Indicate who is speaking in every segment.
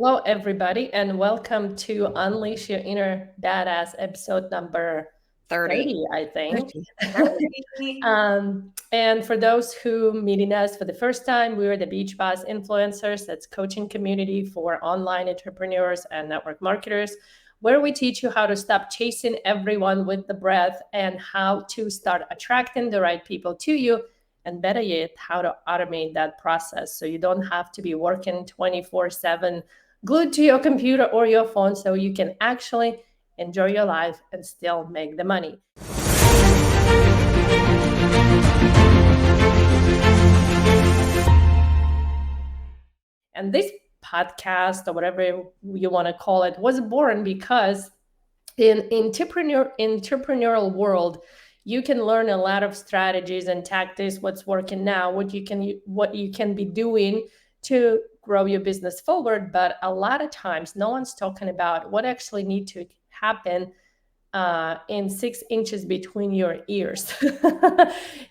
Speaker 1: Hello, everybody, and welcome to Unleash Your Inner Badass episode number
Speaker 2: 30.
Speaker 1: 30, I think.
Speaker 2: 30.
Speaker 1: And for those who meeting us for the first time, we are the Beach Boss Influencers. That's coaching community for online entrepreneurs and network marketers, where we teach you how to stop chasing everyone with the breath and how to start attracting the right people to you. And better yet, how to automate that process so you don't have to be working 24/7 glued to your computer or your phone, so you can actually enjoy your life and still make the money. And this podcast, or whatever you want to call it, was born because in entrepreneurial world, you can learn a lot of strategies and tactics, what's working now, what you can be doing to grow your business forward. But a lot of times no one's talking about what actually need to happen in 6 inches between your ears.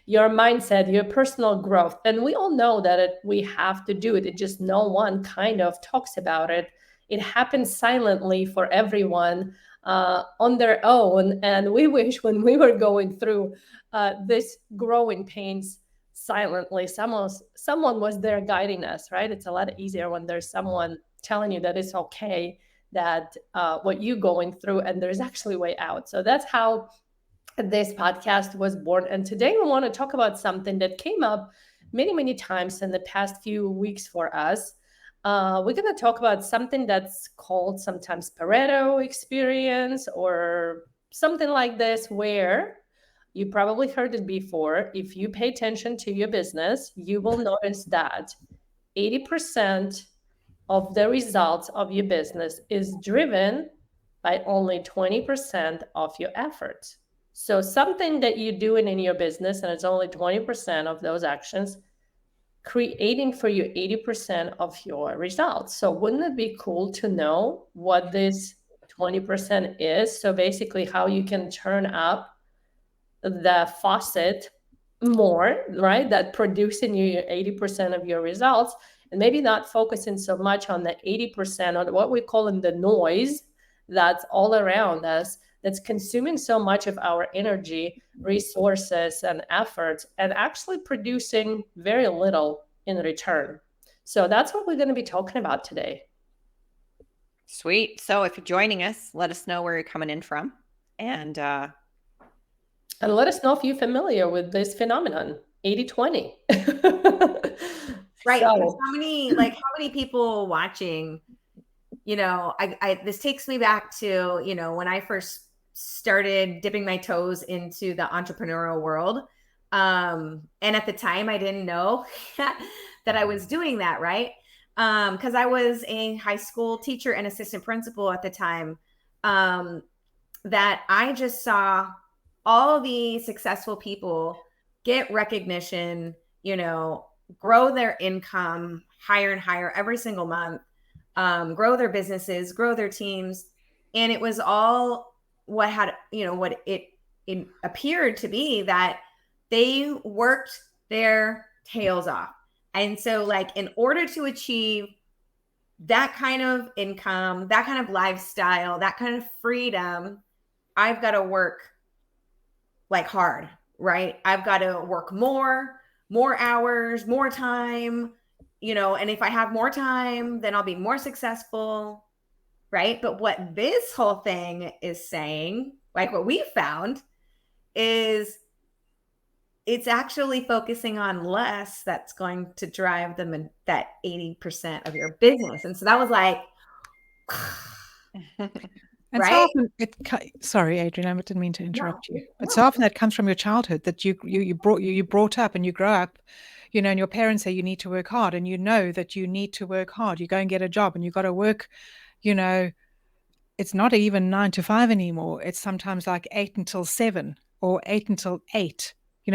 Speaker 1: Your mindset, your personal growth. And we all know that we have to do it. It just no one kind of talks about it. It happens silently for everyone on their own. And we wish when we were going through this growing pains silently, someone was there guiding us, right? It's a lot easier when there's someone telling you that it's okay, that what you're going through, and there's actually a way out. So that's how this podcast was born. And today we want to talk about something that came up many times in the past few weeks for us. We're going to talk about something that's called sometimes Pareto experience or something like this, where you probably heard it before. If you pay attention to your business, you will notice that 80% of the results of your business is driven by only 20% of your efforts. So something that you're doing in your business, and it's only 20% of those actions, creating for you 80% of your results. So wouldn't it be cool to know what this 20% is? So basically how you can turn up the faucet more, right? That producing you 80% of your results, and maybe not focusing so much on the 80% or what we call in the noise that's all around us, that's consuming so much of our energy, resources, and efforts, and actually producing very little in return. So that's what we're going to be talking about today.
Speaker 2: Sweet. So if you're joining us, let us know where you're coming in from. And
Speaker 1: let us know if you're familiar with this phenomenon, 80/20.
Speaker 2: right.
Speaker 1: So,
Speaker 2: How many people watching, this takes me back to, when I first started dipping my toes into the entrepreneurial world. And at the time I didn't know that I was doing that, right? Because I was a high school teacher and assistant principal at the time, that I just saw all the successful people get recognition, grow their income higher and higher every single month, grow their businesses, grow their teams. And it was all what it appeared to be, that they worked their tails off. And so in order to achieve that kind of income, that kind of lifestyle, that kind of freedom, I've got to work hard, right? I've got to work more hours, more time, and if I have more time, then I'll be more successful, right? But what this whole thing is saying, what we found, is it's actually focusing on less that's going to drive them in that 80% of your business. And so that was
Speaker 3: and
Speaker 2: right?
Speaker 3: so often sorry, Adrienne, I didn't mean to interrupt you. But so often that comes from your childhood, that you brought up and you grow up, and your parents say you need to work hard, and that you need to work hard. You go and get a job and you got to work, it's not even 9 to 5 anymore. It's sometimes 8 until 7 or 8 until 8.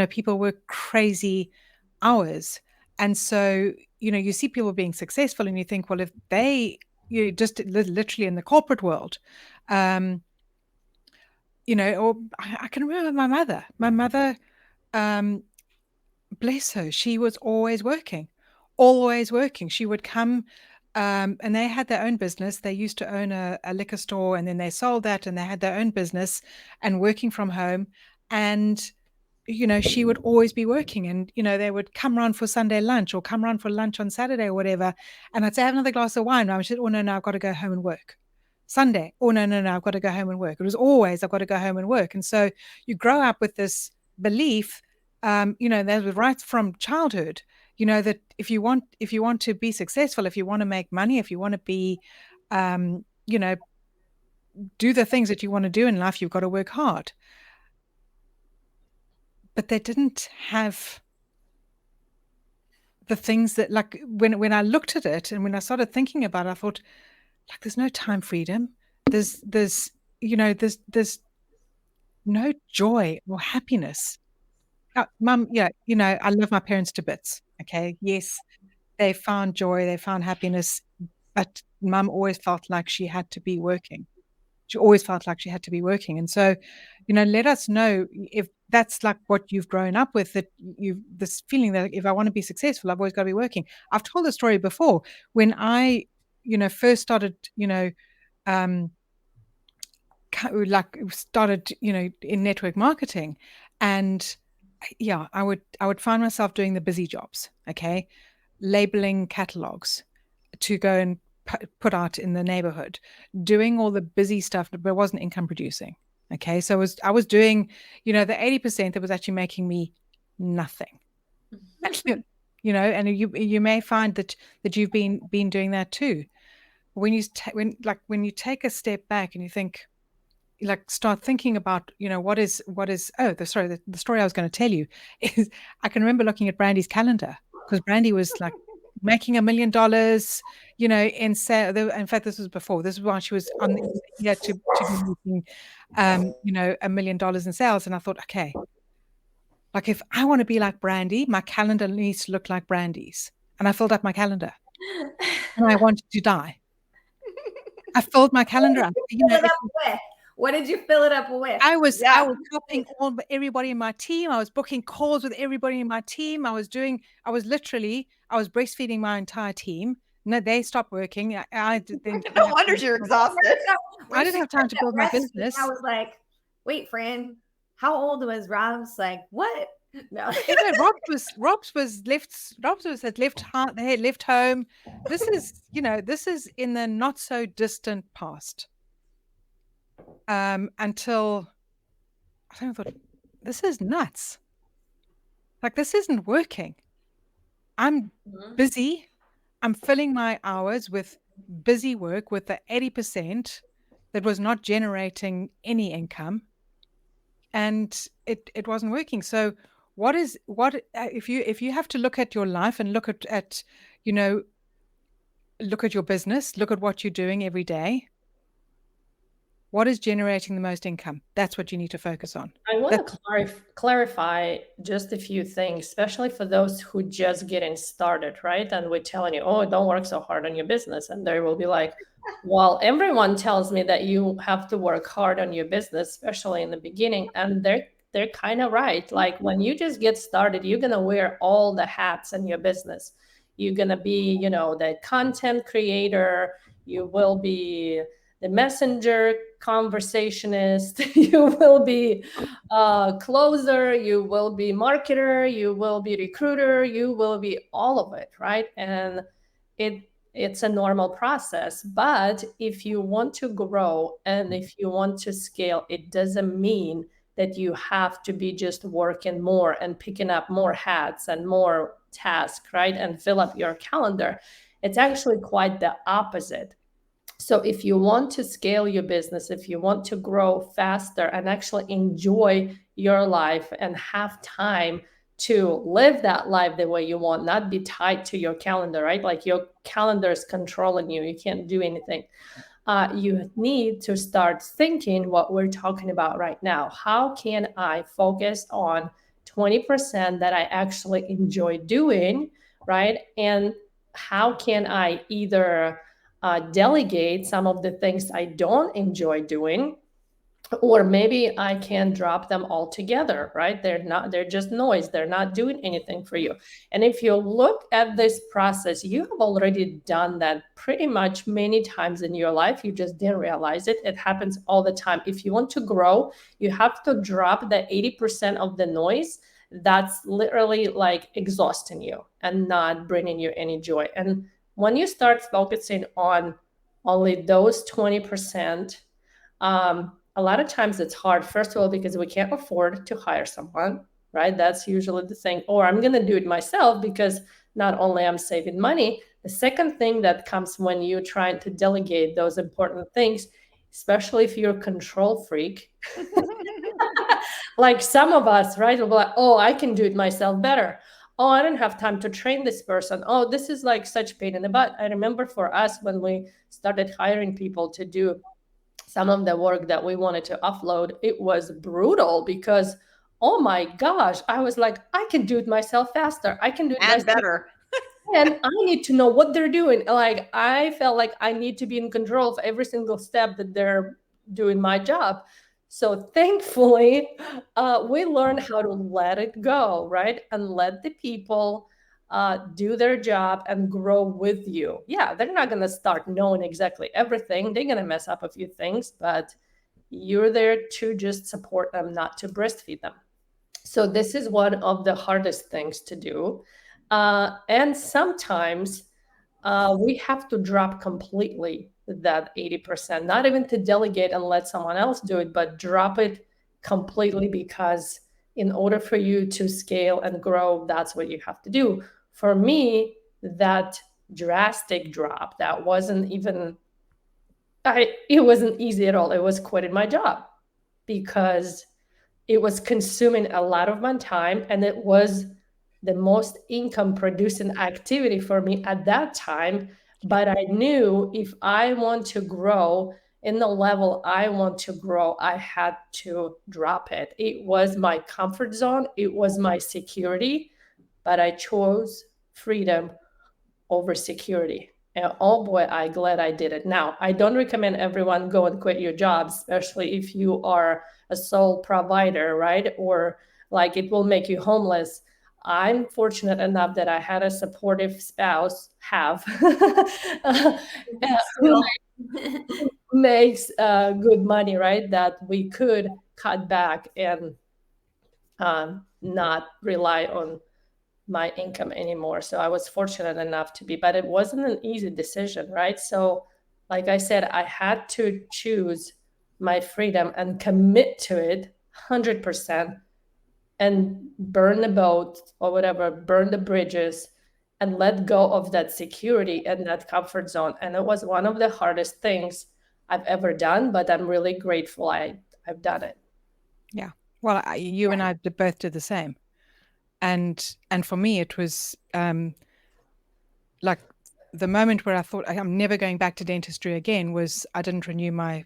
Speaker 3: People work crazy hours. And so, you see people being successful and you think, well, if they, just literally in the corporate world, or I can remember my mother, bless her, she was always working. She would come and they had their own business. They used to own a liquor store, and then they sold that, and they had their own business and working from home. And she would always be working, and they would come around for Sunday lunch or come around for lunch on Saturday or whatever. And I'd say, have another glass of wine. And I would say, oh no, I've got to go home and work. Sunday, oh no, I've got to go home and work. It was always, I've got to go home and work. And so you grow up with this belief, that was right from childhood, that if you want to be successful, if you want to make money, if you want to be, do the things that you want to do in life, you've got to work hard. But they didn't have the things that, like, when I looked at it and when I started thinking about it, I thought, like, there's no time freedom. There's no joy or happiness. Mum, I love my parents to bits. Okay. Yes, they found joy, they found happiness, but Mum always felt like she had to be working. She always felt like she had to be working. And so, let us know if that's like what you've grown up with, that this feeling that if I want to be successful, I've always got to be working. I've told the story before when I, first started, started, in network marketing, and I would find myself doing the busy jobs, okay, labeling catalogs to go and put out in the neighborhood, doing all the busy stuff, but it wasn't income producing. Okay, so I was doing, the 80% that was actually making me nothing. And you may find that you've been doing that too. When you take a step back and you think, like, start thinking about, the story I was going to tell you is, I can remember looking at Brandy's calendar, because Brandy was like making $1 million, in sale. In fact, this was before. This is while she was on the to be making, $1 million in sales. And I thought, okay, like, if I want to be like Brandy, my calendar needs to look like Brandy's. And I filled up my calendar, and I wanted to die. I filled my calendar up.
Speaker 2: What did you fill it up with?
Speaker 3: I was helping everybody in my team. I was booking calls with everybody in my team. I was breastfeeding my entire team. No, they stopped working.
Speaker 2: No wonder you're exhausted.
Speaker 3: I didn't have time to build my business.
Speaker 2: I was like, wait, friend, how old was Rob's? Like, what? No.
Speaker 3: Rob's was had left home. This is in the not so distant past. Until I thought, this is nuts. Like, this isn't working. I'm busy. I'm filling my hours with busy work, with the 80% that was not generating any income, and it wasn't working. So if you have to look at your life and look at your business, look at what you're doing every day. What is generating the most income? That's what you need to focus on.
Speaker 1: I want to clarify just a few things, especially for those who just getting started, right? And we're telling you, oh, don't work so hard on your business. And they will be like, well, everyone tells me that you have to work hard on your business, especially in the beginning. And they're kind of right. Like, when you just get started, you're going to wear all the hats in your business. You're going to be, the content creator. You will be the messenger conversationist, you will be closer, you will be marketer, you will be recruiter, you will be all of it, right? And it's a normal process. But if you want to grow and if you want to scale, it doesn't mean that you have to be just working more and picking up more hats and more tasks, right? And fill up your calendar. It's actually quite the opposite. So if you want to scale your business, if you want to grow faster and actually enjoy your life and have time to live that life the way you want, not be tied to your calendar, right? Like, your calendar is controlling you. You can't do anything. You need to start thinking what we're talking about right now. How can I focus on 20% that I actually enjoy doing, right? And how can I either delegate some of the things I don't enjoy doing, Or maybe I can drop them altogether, right? They're just noise. They're not doing anything for you. And if you look at this process, you have already done that pretty much many times in your life. You just didn't realize it. It happens all the time. If you want to grow, you have to drop the 80% of the noise that's literally like exhausting you and not bringing you any joy. And when you start focusing on only those 20%, a lot of times it's hard, first of all, because we can't afford to hire someone, right? That's usually the thing. Or I'm going to do it myself because not only I'm saving money, the second thing that comes when you're trying to delegate those important things, especially if you're a control freak, like some of us, right? We'll be like, oh, I can do it myself better. Oh, I don't have time to train this person. Oh, this is like such pain in the butt. I remember for us when we started hiring people to do some of the work that we wanted to upload, it was brutal because, oh my gosh, I was like, I can do it myself faster. I can do it
Speaker 2: And
Speaker 1: myself.
Speaker 2: better.
Speaker 1: And I need to know what they're doing. Like, I felt like I need to be in control of every single step that they're doing my job. So thankfully, we learned how to let it go, right? And let the people do their job and grow with you. Yeah, they're not going to start knowing exactly everything. They're going to mess up a few things, but you're there to just support them, not to breastfeed them. So this is one of the hardest things to do. And sometimes we have to drop completely that 80%, not even to delegate and let someone else do it, but drop it completely because in order for you to scale and grow, that's what you have to do. For me, that drastic drop, that wasn't even, it wasn't easy at all. It was quitting my job because it was consuming a lot of my time and it was the most income producing activity for me at that time. But I knew if I want to grow in the level I want to grow, I had to drop it. It was my comfort zone, it was my security, but I chose freedom over security. And oh boy, I glad I did it. Now, I don't recommend everyone go and quit your job, especially if you are a sole provider, right? Or like it will make you homeless. I'm fortunate enough that I had a supportive spouse, have who makes good money, right? That we could cut back and not rely on my income anymore. So I was fortunate enough to be, but it wasn't an easy decision, right? So, like I said, I had to choose my freedom and commit to it 100% and burn the boat or whatever, burn the bridges and let go of that security and that comfort zone. And it was one of the hardest things I've ever done, but I'm really grateful I've done it.
Speaker 3: Yeah. Well, you and I both did the same. And for me, it was like the moment where I thought I'm never going back to dentistry again was I didn't renew my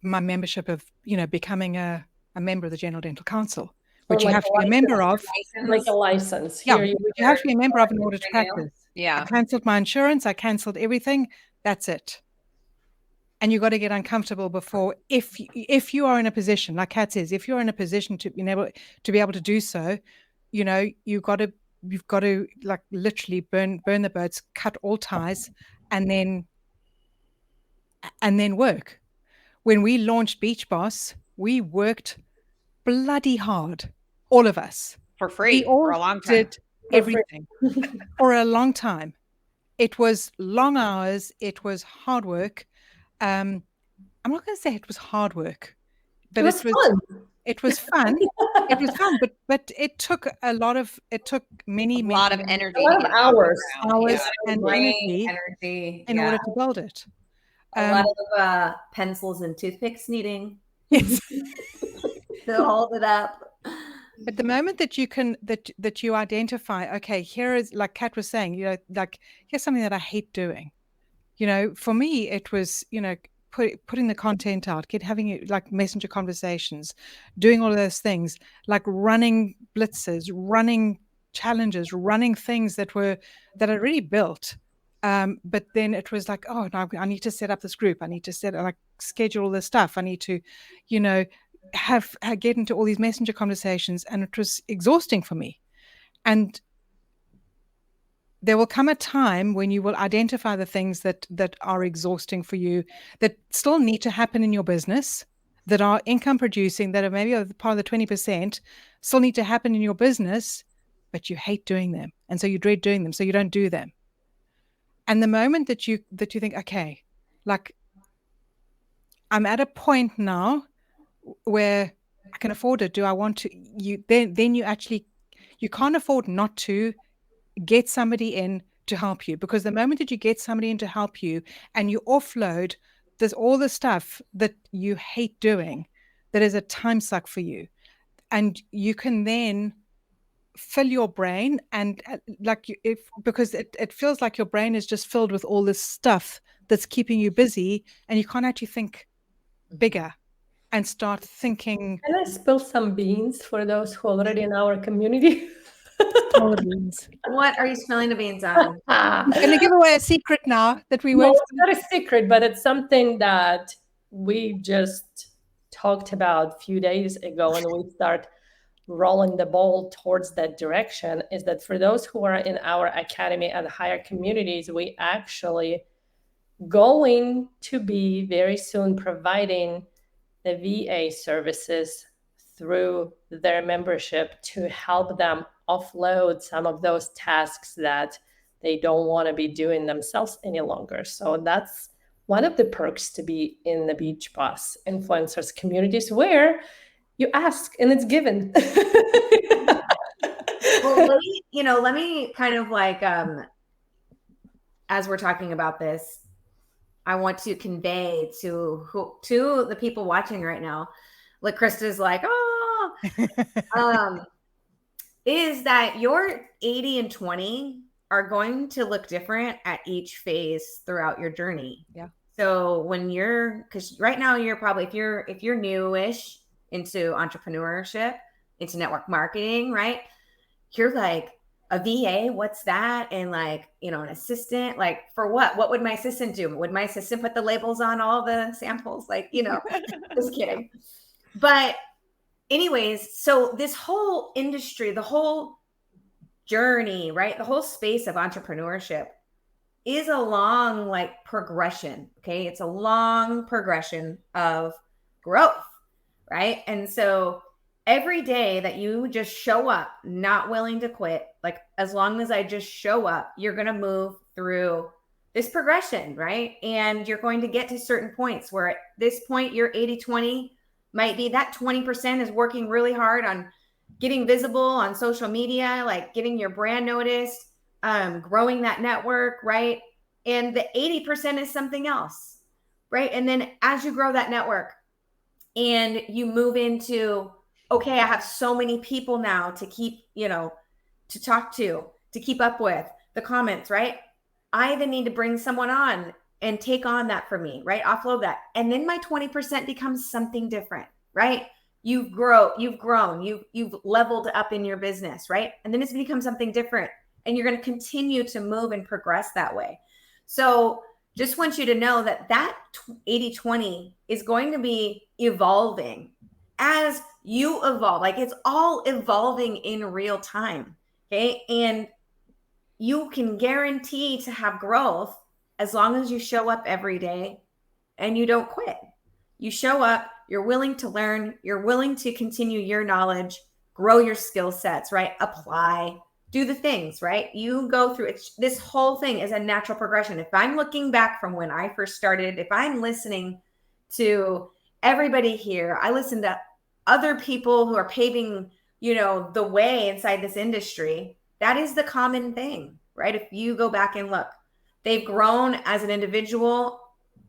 Speaker 3: membership of, becoming a member of the General Dental Council, which you
Speaker 1: like
Speaker 3: have to be a member of.
Speaker 1: Like a license.
Speaker 3: Yeah,
Speaker 1: Here
Speaker 3: which you have to be a member of in order to practice.
Speaker 2: Yeah.
Speaker 3: I canceled my insurance. I canceled everything. That's it. And you've got to get uncomfortable before, if you are in a position, like Kat says, if you're in a position to be able to do so, you've got to like literally burn the boats, cut all ties, and then work. When we launched Beach Boss, we worked bloody hard, all of us.
Speaker 2: For free,
Speaker 3: we all
Speaker 2: for a long time.
Speaker 3: did everything for a long time. It was long hours. It was hard work. I'm not going to say it was hard work, but
Speaker 1: it was fun.
Speaker 3: It was fun. It was fun, but it took many
Speaker 2: lot of energy,
Speaker 1: a lot of hours
Speaker 3: and energy in order to build it.
Speaker 2: A lot of pencils and toothpicks needing
Speaker 3: Yes.
Speaker 2: to hold it up.
Speaker 3: But the moment that you can that you identify, okay, here is, like Kat was saying, like here's something that I hate doing. For me, it was, putting the content out, having like messenger conversations, doing all of those things, like running blitzes, running challenges, running things that I really built. But then it was like, oh, now I need to set up this group. I need to schedule all this stuff. I need to, get into all these messenger conversations, and it was exhausting for me. And there will come a time when you will identify the things that are exhausting for you, that still need to happen in your business, that are income producing, that are maybe part of the 20%, still need to happen in your business, but you hate doing them. And so you dread doing them, so you don't do them. And the moment that you think, okay, like, I'm at a point now where I can afford it. Do I want to? Then you can't afford not to get somebody in to help you, because the moment that you get somebody in to help you and you offload all the stuff that you hate doing, that is a time suck for you, and you can then fill your brain and because it feels like your brain is just filled with all this stuff that's keeping you busy, and you can't actually think bigger and start thinking.
Speaker 1: Can I spill some beans for those who are already in our community?
Speaker 2: What are you spilling the beans on?
Speaker 3: I'm going to give away a secret now that we won't.
Speaker 1: No, it's not a secret, but it's something that we just talked about a few days ago, and we start rolling the ball towards that direction. Is that for those who are in our academy and higher communities, we actually going to be very soon providing the VA services through their membership to help them offload some of those tasks that they don't want to be doing themselves any longer. So that's one of the perks to be in the Beach Boss influencers communities, where you ask and it's given.
Speaker 2: Well, let me kind of like, as we're talking about this, I want to convey to the people watching right now, like Krista's like, is that your 80 and 20 are going to look different at each phase throughout your journey.
Speaker 3: Yeah.
Speaker 2: So because right now you're probably, if you're newish into entrepreneurship, into network marketing, right? You're like, a VA, what's that? And like, an assistant, like, for what? What would my assistant do? Would my assistant put the labels on all the samples? Like, just kidding. But anyways, so this whole industry, the whole journey, right? The whole space of entrepreneurship is a long, like, progression. Okay. It's a long progression of growth, right? And so every day that you just show up, not willing to quit, like, as long as I just show up, you're going to move through this progression, right? And you're going to get to certain points where at this point, your 80-20 might be that 20% is working really hard on getting visible on social media, like getting your brand noticed, growing that network, right? And the 80% is something else, right? And then as you grow that network and you move into, okay, I have so many people now to keep, to talk to keep up with the comments, right? I even need to bring someone on and take on that for me, right? Offload that. And then my 20% becomes something different, right? You've grown, you've leveled up in your business, right? And then it's become something different, and you're going to continue to move and progress that way. So just want you to know that 80-20 is going to be evolving as you evolve. Like, it's all evolving in real time. Okay. And you can guarantee to have growth as long as you show up every day and you don't quit. You show up, you're willing to learn, you're willing to continue your knowledge, grow your skill sets, right? Apply, do the things, right? You go through it. This whole thing is a natural progression. If I'm looking back from when I first started, if I'm listening to everybody here, I listen to other people who are paving, the way inside this industry. That is the common thing, right? If you go back and look, they've grown as an individual,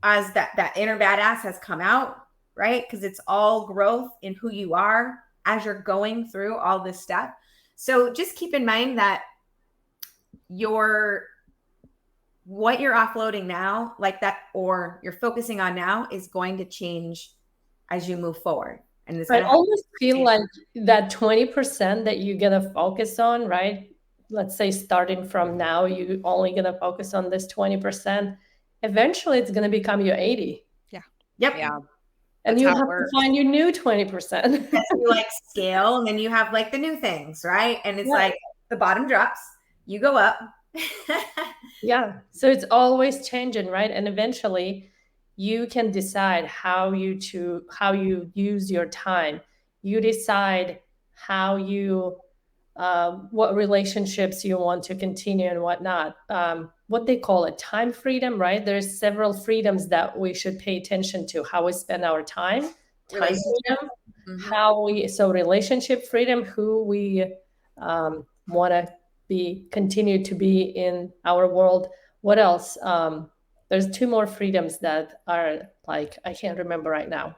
Speaker 2: as that inner badass has come out, right? Because it's all growth in who you are as you're going through all this stuff. So just keep in mind that what you're offloading now, like that, or you're focusing on now, is going to change as you move forward. And
Speaker 1: I almost feel like that 20% that you're going to focus on, right? let's say starting from now, you're only going to focus on this 20%. Eventually, it's going to become your 80.
Speaker 3: Yeah.
Speaker 2: Yep.
Speaker 4: Yeah.
Speaker 1: And
Speaker 4: That's
Speaker 1: you
Speaker 4: how it
Speaker 1: have to
Speaker 4: works.
Speaker 1: find your new 20%.
Speaker 2: Yes, you like scale, and then you have like the new things, right? And it's
Speaker 1: Yeah.
Speaker 2: like the bottom drops, you go up.
Speaker 1: Yeah. So it's always changing, right? And eventually you can decide how you use your time. You decide how you what relationships you want to continue and whatnot. What they call it, time freedom, right? There's several freedoms that we should pay attention to. How we spend our time freedom, relationship freedom, who we want to continue to be in our world. What else? There's two more freedoms that are like, I can't remember right now.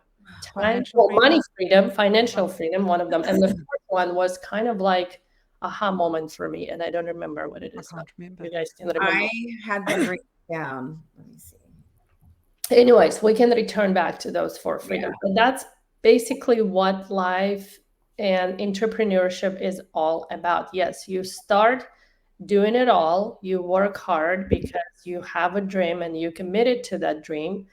Speaker 3: Financial freedom.
Speaker 1: Money freedom, financial freedom, one of them. And the first one was kind of like aha moment for me, and I don't remember what it is.
Speaker 3: I can't remember.
Speaker 1: You guys can remember.
Speaker 2: I had them written down. Let me see.
Speaker 1: Anyways, we can return back to those four freedoms. But that's basically what life and entrepreneurship is all about. Yes, you start doing it all, you work hard because you have a dream and you committed to that dream.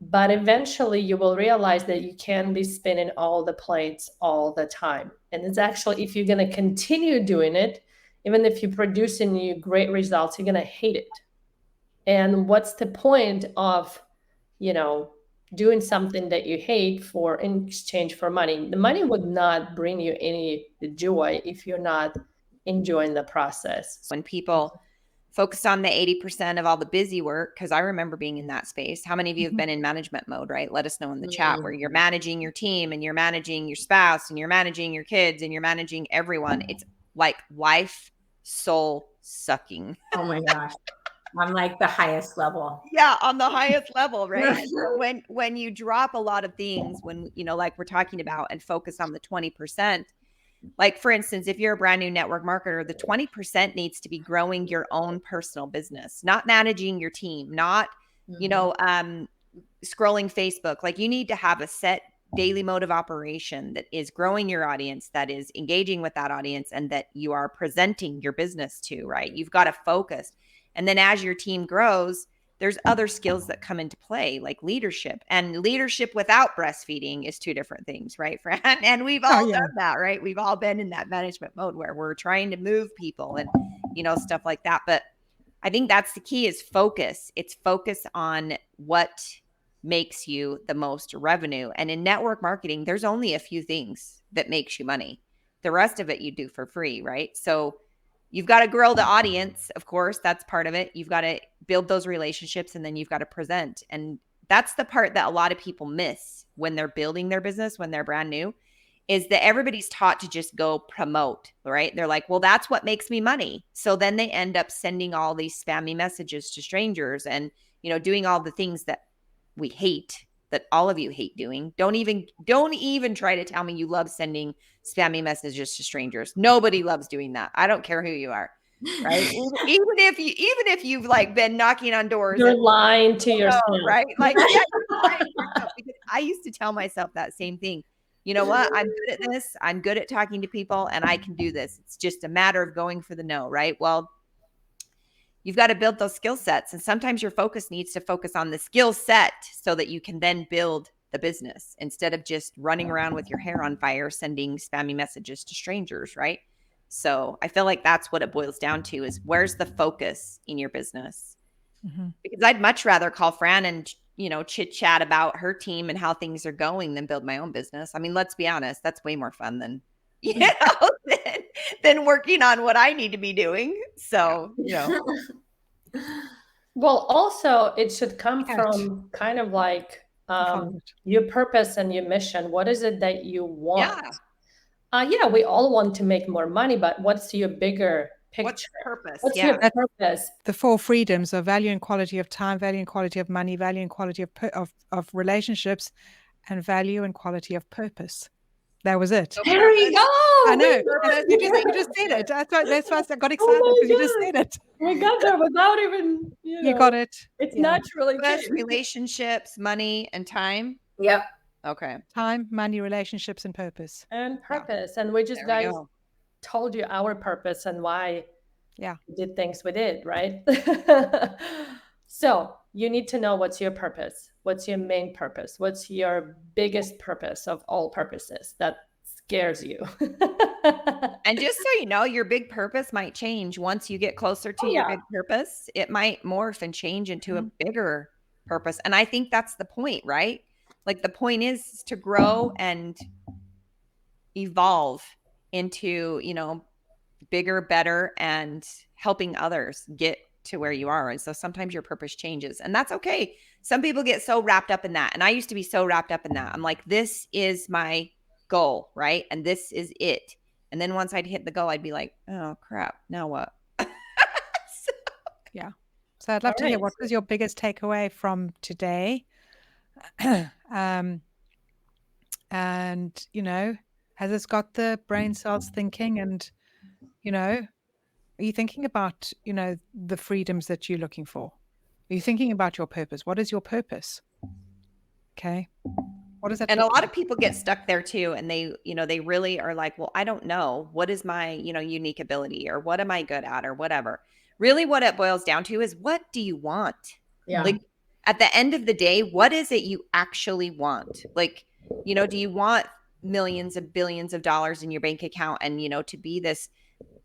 Speaker 1: But eventually you will realize that you can't be spinning all the plates all the time. And it's actually, if you're going to continue doing it, even if you're producing you great results, you're going to hate it. And what's the point of, doing something that you hate in exchange for money? The money would not bring you any joy if you're not enjoying the process.
Speaker 4: When people focus on the 80% of all the busy work, because I remember being in that space. How many of you have been in management mode, right? Let us know in the chat where you're managing your team and you're managing your spouse and you're managing your kids and you're managing everyone. It's like life soul sucking.
Speaker 2: Oh my gosh. On like the highest level.
Speaker 4: Yeah, on the highest level, right? when you drop a lot of things, when, like we're talking about, and focus on the 20%, like for instance, if you're a brand new network marketer, the 20% needs to be growing your own personal business, not managing your team, not, scrolling Facebook. Like you need to have a set daily mode of operation that is growing your audience, that is engaging with that audience, and that you are presenting your business to, right? You've got to focus. And then as your team grows, there's other skills that come into play, like leadership. And leadership without breastfeeding is two different things, right, Fran? And we've all done that, right? We've all been in that management mode where we're trying to move people and, stuff like that. But I think that's the key, is focus. It's focus on what makes you the most revenue. And in network marketing, there's only a few things that makes you money. The rest of it you do for free, right? So you've got to grow the audience, of course, that's part of it. You've got to build those relationships, and then you've got to present. And that's the part that a lot of people miss when they're building their business, when they're brand new, is that everybody's taught to just go promote, right? They're like, well, that's what makes me money. So then they end up sending all these spammy messages to strangers and, doing all the things that we hate, that all of you hate doing. Don't even try to tell me you love sending spammy messages to strangers. Nobody loves doing that. I don't care who you are, right? even if you've like been knocking on doors,
Speaker 1: you're lying to yourself,
Speaker 4: right? Like, yeah, you're lying to yourself, because I used to tell myself that same thing. You know what? I'm good at this. I'm good at talking to people, and I can do this. It's just a matter of going for the no, right? Well, you've got to build those skill sets. And sometimes your focus needs to focus on the skill set so that you can then build the business instead of just running around with your hair on fire, sending spammy messages to strangers, right? So I feel like that's what it boils down to, is where's the focus in your business? Because I'd much rather call Fran and, chit chat about her team and how things are going than build my own business. I mean, let's be honest, that's way more fun than, than working on what I need to be doing. So,
Speaker 1: Well, also it should come from kind of like your purpose and your mission. What is it that you want? We all want to make more money, but what's your bigger picture?
Speaker 4: What's purpose?
Speaker 1: What's your purpose?
Speaker 3: The four freedoms are value and quality of time, value and quality of money, value and quality of relationships, and value and quality of purpose. That was it.
Speaker 2: There we go.
Speaker 3: I know. You just said it. That's why I got excited, because you just said it.
Speaker 1: We got there without even,
Speaker 3: You got it.
Speaker 1: It's naturally good.
Speaker 4: Relationships, money, and time.
Speaker 2: Yep.
Speaker 4: Okay.
Speaker 3: Time, money, relationships, and purpose.
Speaker 1: And purpose. And we just told you our purpose and why
Speaker 3: Yeah.
Speaker 1: We did things we did, right? So you need to know what's your purpose. What's your main purpose? What's your biggest purpose of all purposes that scares you?
Speaker 4: And just so you know, your big purpose might change once you get closer to
Speaker 1: Oh,
Speaker 4: your
Speaker 1: yeah.
Speaker 4: big purpose. It might morph and change into a bigger purpose. And I think that's the point, right? Like the point is to grow and evolve into, you know, bigger, better, and helping others get to where you are. And so sometimes your purpose changes, and that's okay. Some people get so wrapped up in that. And I used to be so wrapped up in that. I'm like, this is my goal, right? And this is it. And then once I'd hit the goal, I'd be like, oh crap, now what?
Speaker 3: Yeah. So I'd love to hear,
Speaker 1: Alright.
Speaker 3: what was your biggest takeaway from today? And, you know, has this got the brain cells thinking? And, you know, are you thinking about, you know, the freedoms that you're looking for? Are you thinking about your purpose? What is your purpose? Okay. What does that
Speaker 4: And a
Speaker 3: look
Speaker 4: lot
Speaker 3: like?
Speaker 4: of people get stuck there too. And they, you know, they really are like, well, I don't know. What is my, you know, unique ability, or what am I good at, or whatever? Really, what it boils down to is, what do you want?
Speaker 2: Yeah.
Speaker 4: Like at the end of the day, what is it you actually want? Like, you know, do you want millions of billions of dollars in your bank account and, you know, to be this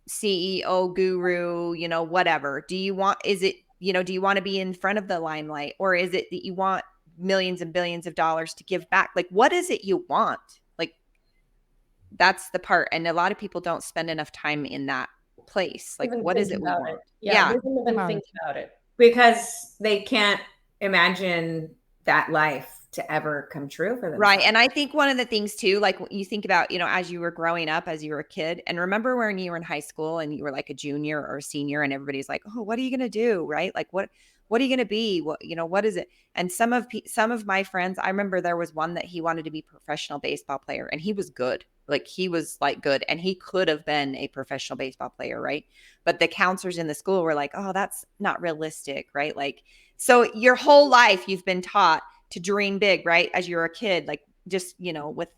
Speaker 4: CEO guru, you know, whatever? Do you want, is it, you know, do you want to be in front of the limelight, or is it that you want millions and billions of dollars to give back? Like, what is it you want? Like, that's the part. And a lot of people don't spend enough time in that place. Like,
Speaker 1: Even
Speaker 4: what is
Speaker 1: think
Speaker 4: it we
Speaker 1: about
Speaker 4: want?
Speaker 1: it. Yeah,
Speaker 4: Yeah.
Speaker 1: they didn't even
Speaker 3: About
Speaker 1: think
Speaker 3: it.
Speaker 1: about it.
Speaker 2: Because they can't imagine that life to ever come true for themselves.
Speaker 4: Right. And I think one of the things too, like you think about, you know, as you were growing up, as you were a kid, and remember when you were in high school and you were like a junior or a senior, and everybody's like, oh, what are you going to do? Right. Like, what are you going to be? What, you know, what is it? And some of my friends, I remember there was one that he wanted to be a professional baseball player, and he was good. Like, he was like good, and he could have been a professional baseball player. Right. But the counselors in the school were like, oh, that's not realistic. Right. Like, so your whole life you've been taught to dream big, right? As you're a kid, like, just, you know, with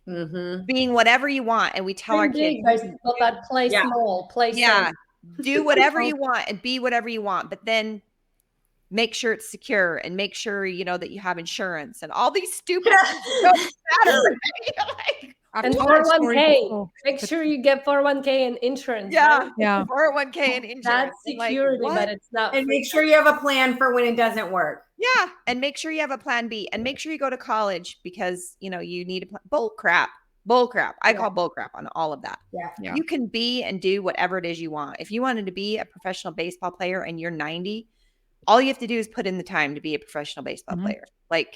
Speaker 4: being whatever you want. And we tell our
Speaker 1: Dream
Speaker 4: kids,
Speaker 1: big, but play
Speaker 2: Yeah.
Speaker 1: small, play
Speaker 4: yeah,
Speaker 1: safe.
Speaker 4: do whatever you want and be whatever you want, but then make sure it's secure, and make sure, you know, that you have insurance and all these stupid things that don't matter, right? Like,
Speaker 3: I've
Speaker 1: And
Speaker 3: told that story
Speaker 1: 401k.
Speaker 3: before.
Speaker 1: Make sure you get 401k and insurance.
Speaker 4: yeah,
Speaker 1: Right?
Speaker 3: Yeah.
Speaker 4: 401k and insurance.
Speaker 1: That's
Speaker 4: And like,
Speaker 1: security,
Speaker 4: what?
Speaker 1: but it's not
Speaker 2: And
Speaker 1: free.
Speaker 2: make sure you have a plan for when it doesn't work.
Speaker 4: Yeah. And make sure you have a plan B, and make sure you go to college, because, you know, you need a plan. Bull crap. I call bull crap on all of that.
Speaker 2: Yeah.
Speaker 3: Yeah.
Speaker 4: You can be and do whatever it is you want. If you wanted to be a professional baseball player and you're 90, all you have to do is put in the time to be a professional baseball player. Like,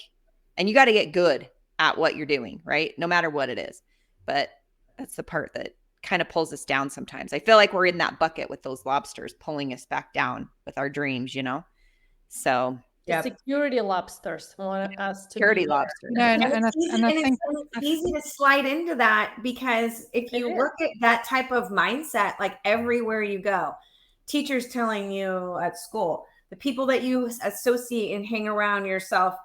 Speaker 4: and you got to get good at what you're doing, right? No matter what it is. But that's the part that kind of pulls us down sometimes. I feel like we're in that bucket with those lobsters pulling us back down with our dreams, you know? So,
Speaker 1: The security lobsters want us to
Speaker 4: security
Speaker 1: be there.
Speaker 4: lobsters.
Speaker 3: No,
Speaker 2: And
Speaker 3: and I think
Speaker 2: it's easy to slide into that, because if you look at that type of mindset, like everywhere you go, teachers telling you at school, the people that you associate and hang around yourself,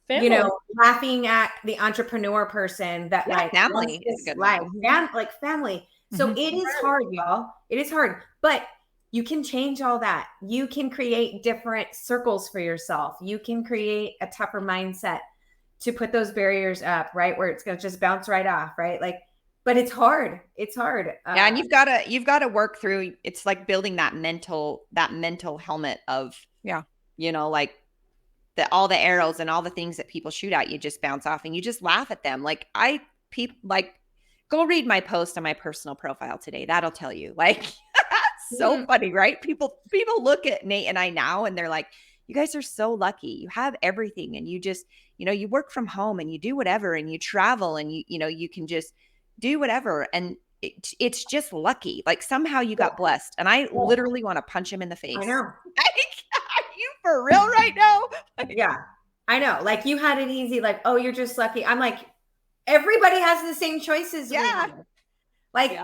Speaker 1: Family.
Speaker 2: you know, laughing at the entrepreneur person that like
Speaker 4: family
Speaker 2: wants
Speaker 4: is a good
Speaker 2: life,
Speaker 4: one.
Speaker 2: like family. So it is hard, y'all. It is hard, but you can change all that. You can create different circles for yourself. You can create a tougher mindset to put those barriers up, right? Where it's going to just bounce right off, right? Like, but it's hard. It's hard.
Speaker 4: Yeah. And you've got to work through, it's like building that mental helmet of, you know, like all the arrows and all the things that people shoot at you just bounce off, and you just laugh at them. Like, go read my post on my personal profile today. That'll tell you, like, so funny, right? People look at Nate and I now, and they're like, you guys are so lucky. You have everything, and you just, you know, you work from home, and you do whatever, and you travel, and you know, you can just do whatever. And it's just lucky. Like, somehow you got blessed. And I literally want to punch him in the face.
Speaker 2: I know.
Speaker 4: Are you for real right now?
Speaker 2: Yeah, I know. Like, you had it easy. Like, oh, you're just lucky. I'm like, everybody has the same choices.
Speaker 4: Yeah.
Speaker 2: Like,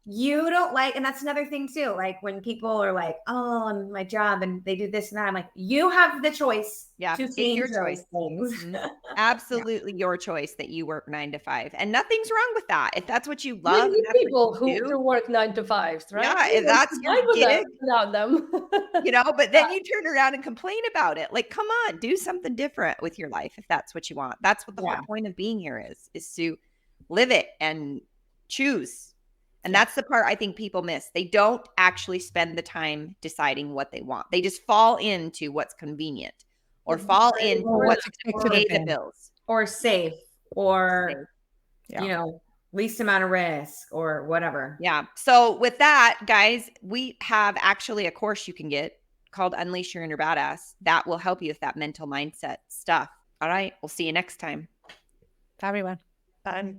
Speaker 2: you don't like, and that's another thing too. Like when people are like, "Oh, on my job," and they do this and that, I'm like, you have the choice to
Speaker 4: it's
Speaker 2: change
Speaker 4: your
Speaker 2: those
Speaker 4: choice.
Speaker 2: things.
Speaker 4: Absolutely your choice that you work 9 to 5, and nothing's wrong with that. If that's what you
Speaker 1: We
Speaker 4: love, and
Speaker 1: need
Speaker 4: that's
Speaker 1: people
Speaker 4: what you
Speaker 1: who
Speaker 4: do,
Speaker 1: work 9 to 5s, right?
Speaker 4: yeah,
Speaker 1: We
Speaker 4: if
Speaker 1: want
Speaker 4: that's
Speaker 1: to
Speaker 4: your
Speaker 1: die with them,
Speaker 4: gig,
Speaker 1: without them.
Speaker 4: but then you turn around and complain about it. Like, come on, do something different with your life if that's what you want. That's what the whole point of being here is to live it and choose. And that's the part I think people miss. They don't actually spend the time deciding what they want. They just fall into what's convenient or fall into what's
Speaker 3: expected
Speaker 4: pay
Speaker 3: of
Speaker 4: the
Speaker 3: them.
Speaker 4: bills.
Speaker 2: Or safe, or
Speaker 3: Yeah.
Speaker 2: you know, least amount of risk, or whatever.
Speaker 4: Yeah. So with that, guys, we have actually a course you can get called Unleash Your Inner Badass that will help you with that mental mindset stuff. All right. We'll see you next time.
Speaker 3: Bye, everyone.
Speaker 4: Bye.